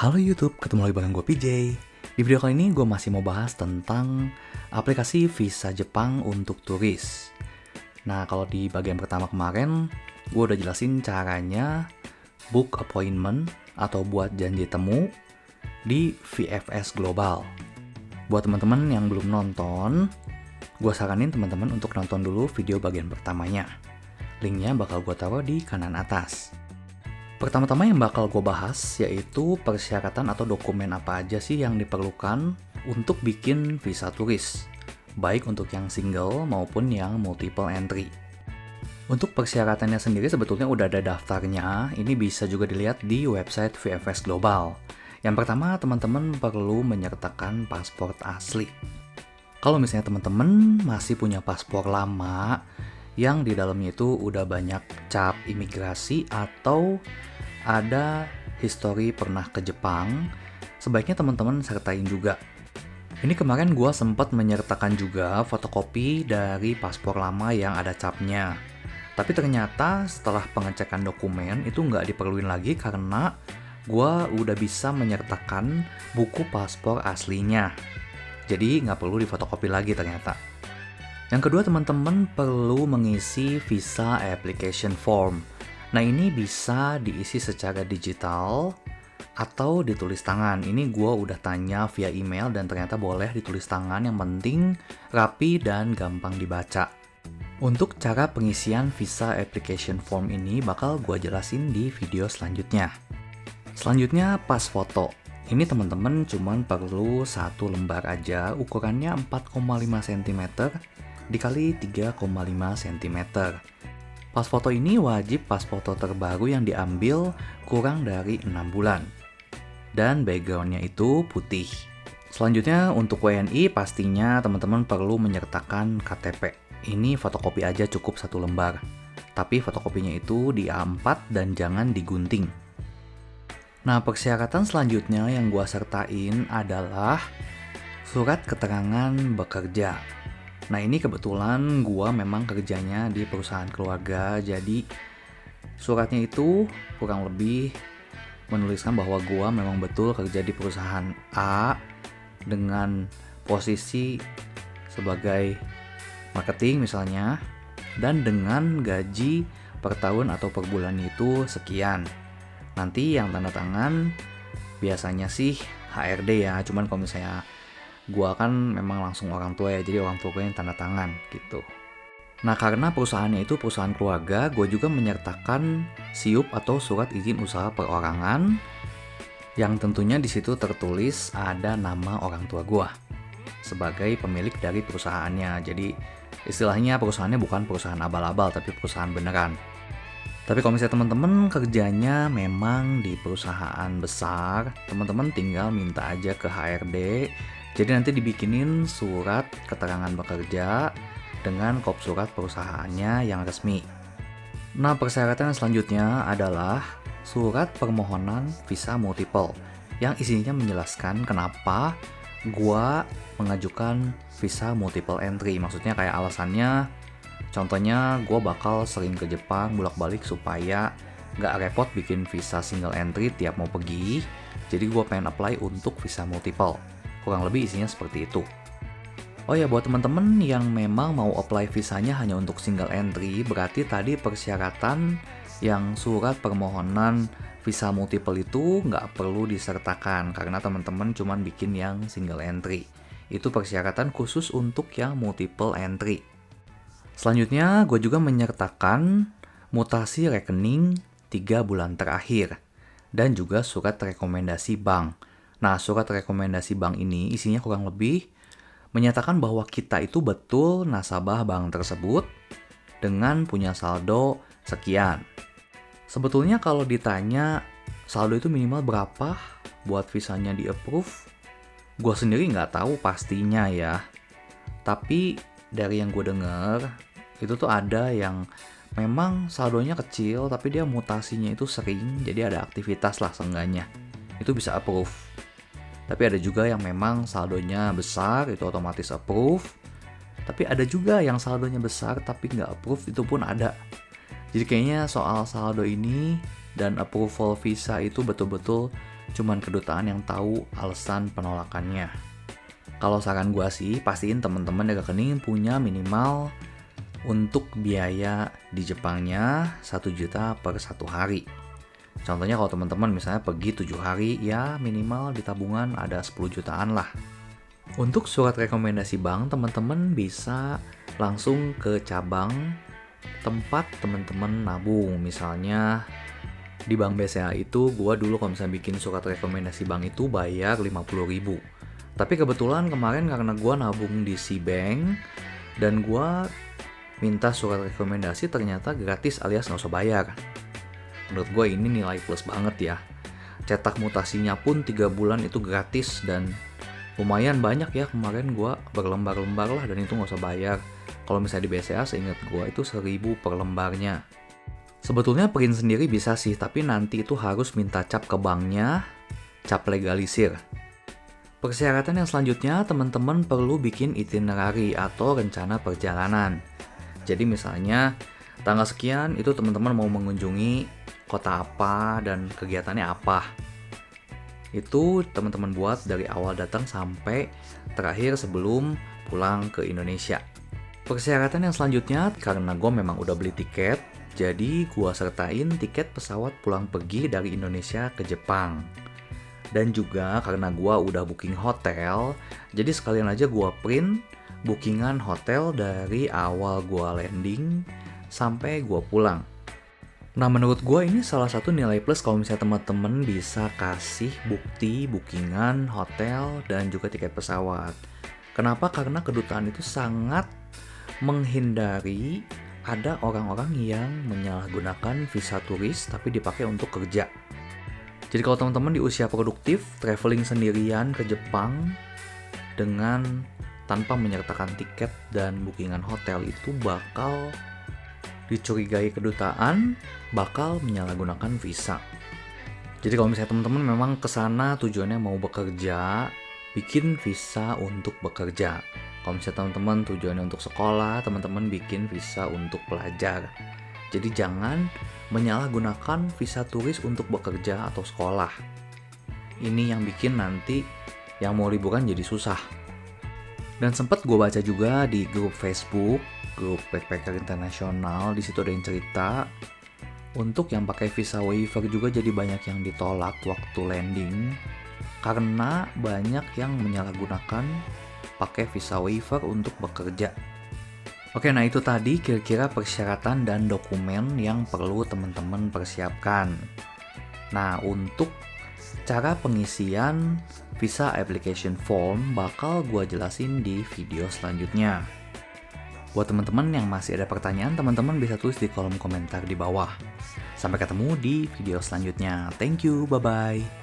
Halo YouTube, ketemu lagi bareng gue PJ. Di video kali ini gue masih mau bahas tentang aplikasi visa Jepang untuk turis. Nah, kalau di bagian pertama kemarin, gue udah jelasin caranya book appointment atau buat janji temu di VFS Global. Buat teman-teman yang belum nonton, gue saranin teman-teman untuk nonton dulu video bagian pertamanya. Linknya bakal gue taruh di kanan atas. Pertama-tama yang bakal gue bahas yaitu persyaratan atau dokumen apa aja sih yang diperlukan untuk bikin visa turis, baik untuk yang single maupun yang multiple entry. Untuk persyaratannya sendiri sebetulnya udah ada daftarnya, ini bisa juga dilihat di website VFS Global. Yang pertama, teman-teman perlu menyertakan paspor asli. Kalau misalnya teman-teman masih punya paspor lama, yang di dalamnya itu udah banyak cap imigrasi atau ada histori pernah ke Jepang, sebaiknya teman-teman sertain juga. Ini kemarin gue sempat menyertakan juga fotokopi dari paspor lama yang ada capnya. Tapi ternyata setelah pengecekan dokumen itu nggak diperluin lagi karena gue udah bisa menyertakan buku paspor aslinya. Jadi nggak perlu difotokopi lagi ternyata. Yang kedua, teman-teman perlu mengisi visa application form. Nah, ini bisa diisi secara digital atau ditulis tangan. Ini gue udah tanya via email dan ternyata boleh ditulis tangan, yang penting rapi dan gampang dibaca. Untuk cara pengisian visa application form ini bakal gue jelasin di video selanjutnya. Selanjutnya, pas foto. Ini teman-teman cuman perlu satu lembar aja, ukurannya 4,5 cm dikali 3,5 cm. Pas foto ini wajib pas foto terbaru yang diambil kurang dari 6 bulan. Dan backgroundnya itu putih. Selanjutnya untuk WNI pastinya teman-teman perlu menyertakan KTP. Ini fotokopi aja cukup satu lembar. Tapi fotokopinya itu di A4 dan jangan digunting. Nah, persyaratan selanjutnya yang gua sertain adalah surat keterangan bekerja. Nah, ini kebetulan gua memang kerjanya di perusahaan keluarga, jadi suratnya itu kurang lebih menuliskan bahwa gua memang betul kerja di perusahaan A dengan posisi sebagai marketing misalnya, dan dengan gaji per tahun atau per bulan itu sekian. Nanti yang tanda tangan biasanya sih HRD ya, cuman kalau misalnya gua kan memang langsung orang tua ya, jadi orang tua gue yang tanda tangan gitu. Nah, karena perusahaannya itu perusahaan keluarga, gue juga menyertakan SIUP atau surat izin usaha perorangan, yang tentunya di situ tertulis ada nama orang tua gue sebagai pemilik dari perusahaannya. Jadi istilahnya perusahaannya bukan perusahaan abal-abal, tapi perusahaan beneran. Tapi kalau misalnya teman-teman kerjanya memang di perusahaan besar, teman-teman tinggal minta aja ke HRD. Jadi nanti dibikinin surat keterangan bekerja dengan kop surat perusahaannya yang resmi. Nah, persyaratan selanjutnya adalah surat permohonan visa multiple yang isinya menjelaskan kenapa gua mengajukan visa multiple entry. Maksudnya kayak alasannya, contohnya gua bakal sering ke Jepang bolak-balik supaya nggak repot bikin visa single entry tiap mau pergi. Jadi gua pengen apply untuk visa multiple. Kurang lebih isinya seperti itu. Oh ya, buat teman-teman yang memang mau apply visanya hanya untuk single entry, berarti tadi persyaratan yang surat permohonan visa multiple itu nggak perlu disertakan karena teman-teman cuma bikin yang single entry. Itu persyaratan khusus untuk yang multiple entry. Selanjutnya, gue juga menyertakan mutasi rekening 3 bulan terakhir dan juga surat rekomendasi bank. Nah, surat rekomendasi bank ini isinya kurang lebih menyatakan bahwa kita itu betul nasabah bank tersebut dengan punya saldo sekian. Sebetulnya kalau ditanya saldo itu minimal berapa buat visanya di-approve, gue sendiri nggak tahu pastinya ya. Tapi dari yang gue denger, itu tuh ada yang memang saldonya kecil tapi dia mutasinya itu sering, jadi ada aktivitas lah seenggaknya. Itu bisa approve. Tapi ada juga yang memang saldonya besar, itu otomatis approve. Tapi ada juga yang saldonya besar tapi nggak approve, itu pun ada. Jadi kayaknya soal saldo ini dan approval visa itu betul-betul cuman kedutaan yang tahu alasan penolakannya. Kalau saran gua sih, pastiin teman-teman di rekening punya minimal untuk biaya di Jepangnya 1 juta per 1 hari. Contohnya kalau teman-teman misalnya pergi 7 hari, ya minimal di tabungan ada 10 jutaan lah. Untuk surat rekomendasi bank, teman-teman bisa langsung ke cabang tempat teman-teman nabung. Misalnya di Bank BCA itu, gua dulu kalau misalnya bikin surat rekomendasi bank itu bayar 50.000. Tapi kebetulan kemarin karena gua nabung di Cbank dan gua minta surat rekomendasi ternyata gratis alias nggak usah bayar. Menurut gue ini nilai plus banget ya. Cetak mutasinya pun 3 bulan itu gratis dan lumayan banyak ya, kemarin gue berlembar-lembar lah dan itu nggak usah bayar. Kalau misalnya di BCA seingat gue itu 1.000 per lembarnya. Sebetulnya print sendiri bisa sih, tapi nanti itu harus minta cap ke banknya, cap legalisir. Persyaratan yang selanjutnya, teman-teman perlu bikin itinerary atau rencana perjalanan. Jadi misalnya tanggal sekian itu teman-teman mau mengunjungi kota apa dan kegiatannya apa. Itu teman-teman buat dari awal datang sampai terakhir sebelum pulang ke Indonesia. Persyaratan yang selanjutnya, karena gue memang udah beli tiket, jadi gue sertain tiket pesawat pulang pergi dari Indonesia ke Jepang. Dan juga karena gue udah booking hotel, jadi sekalian aja gue print bookingan hotel dari awal gue landing sampai gue pulang. Nah, menurut gue ini salah satu nilai plus kalau misalnya teman-teman bisa kasih bukti bookingan hotel dan juga tiket pesawat. Kenapa? Karena kedutaan itu sangat menghindari ada orang-orang yang menyalahgunakan visa turis tapi dipakai untuk kerja. Jadi kalau teman-teman di usia produktif, traveling sendirian ke Jepang dengan tanpa menyertakan tiket dan bookingan hotel itu bakal dicurigai kedutaan, bakal menyalahgunakan visa. Jadi kalau misalnya teman-teman memang kesana tujuannya mau bekerja, bikin visa untuk bekerja. Kalau misalnya teman-teman tujuannya untuk sekolah, teman-teman bikin visa untuk pelajar. Jadi jangan menyalahgunakan visa turis untuk bekerja atau sekolah. Ini yang bikin nanti yang mau liburan jadi susah. Dan sempat gue baca juga di grup Facebook, grup Backpacker Internasional, di situ ada yang cerita untuk yang pakai visa waiver juga jadi banyak yang ditolak waktu landing karena banyak yang menyalahgunakan pakai visa waiver untuk bekerja. Oke, nah itu tadi kira-kira persyaratan dan dokumen yang perlu teman-teman persiapkan. Nah, untuk cara pengisian visa application form bakal gue jelasin di video selanjutnya. Buat teman-teman yang masih ada pertanyaan, teman-teman bisa tulis di kolom komentar di bawah. Sampai ketemu di video selanjutnya. Thank you, bye-bye.